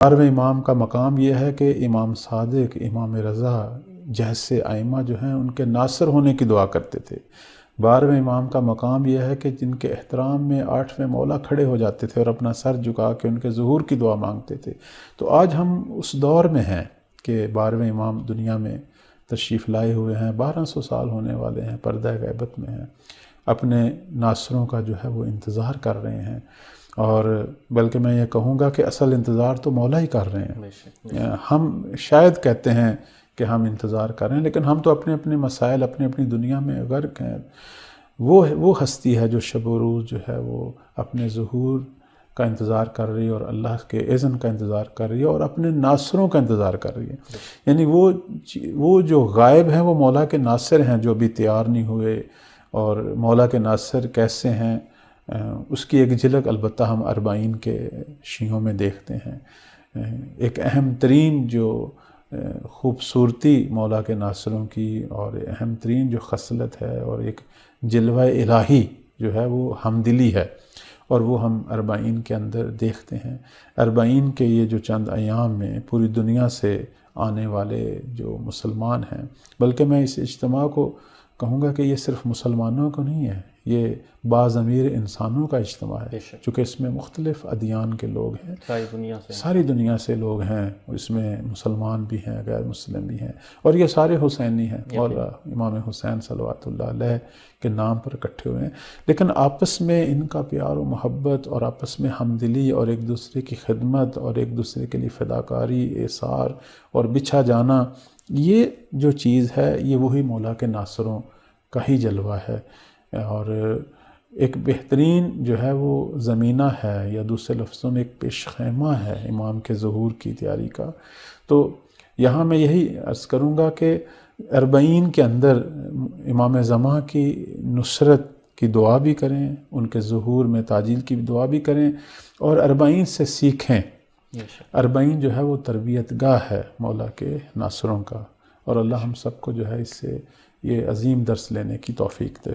12ویں امام کا مقام یہ ہے کہ امام صادق، امام رضا جیسے ائمہ جو ہیں ان کے ناصر ہونے کی دعا کرتے تھے۔ 12ویں امام کا مقام یہ ہے کہ جن کے احترام میں 8ویں مولا کھڑے ہو جاتے تھے اور اپنا سر جھکا کے ان کے ظہور کی دعا مانگتے تھے۔ تو آج ہم اس دور میں ہیں کہ 12ویں امام دنیا میں تشریف لائے ہوئے ہیں، 1200 سال ہونے والے ہیں، پردہ غیبت میں ہیں، اپنے ناصروں کا جو ہے وہ انتظار کر رہے ہیں، اور بلکہ میں یہ کہوں گا کہ اصل انتظار تو مولا ہی کر رہے ہیں۔ ہم شاید کہتے ہیں کہ ہم انتظار کر رہے ہیں، لیکن ہم تو اپنے اپنے مسائل، اپنی اپنی دنیا میں غرق ہیں۔ وہ ہستی ہے جو شب و روز جو ہے وہ اپنے ظہور کا انتظار کر رہی ہے اور اللہ کے اذن کا انتظار کر رہی ہے اور اپنے ناصروں کا انتظار کر رہی ہے۔ یعنی وہ جو غائب ہیں وہ مولا کے ناصر ہیں جو ابھی تیار نہیں ہوئے، اور مولا کے ناصر کیسے ہیں اس کی ایک جھلک البتہ ہم اربعین کے شیعوں میں دیکھتے ہیں۔ ایک اہم ترین جو خوبصورتی مولا کے ناصروں کی اور اہم ترین جو خصلت ہے اور ایک جلوہ الہی جو ہے وہ ہمدلی ہے، اور وہ ہم اربعین کے اندر دیکھتے ہیں۔ اربعین کے یہ جو چند ایام میں پوری دنیا سے آنے والے جو مسلمان ہیں، بلکہ میں اس اجتماع کو کہوں گا کہ یہ صرف مسلمانوں کو نہیں ہے، یہ باضمیر انسانوں کا اجتماع ہے، چونکہ اس میں مختلف ادیان کے لوگ ہیں، ساری دنیا سے لوگ ہیں، اس میں مسلمان بھی ہیں، غیر مسلم بھی ہیں، اور یہ سارے حسینی ہیں، اور امام حسین صلوات اللہ علیہ کے نام پر اکٹھے ہوئے ہیں، لیکن آپس میں ان کا پیار و محبت اور آپس میں ہمدلی اور ایک دوسرے کی خدمت اور ایک دوسرے کے لیے فداکاری، ایثار اور بچھا جانا، یہ جو چیز ہے یہ وہی مولا کے ناصروں کا ہی جلوہ ہے، اور ایک بہترین جو ہے وہ زمینہ ہے، یا دوسرے لفظوں میں ایک پیش خیمہ ہے امام کے ظہور کی تیاری کا۔ تو یہاں میں یہی عرض کروں گا کہ اربعین کے اندر امام زمان کی نصرت کی دعا بھی کریں، ان کے ظہور میں تعجیل کی دعا بھی کریں، اور اربعین سے سیکھیں۔ اربعین جو ہے وہ تربیت گاہ ہے مولا کے ناصروں کا، اور اللہ ہم سب کو جو ہے اس سے یہ عظیم درس لینے کی توفیق دے۔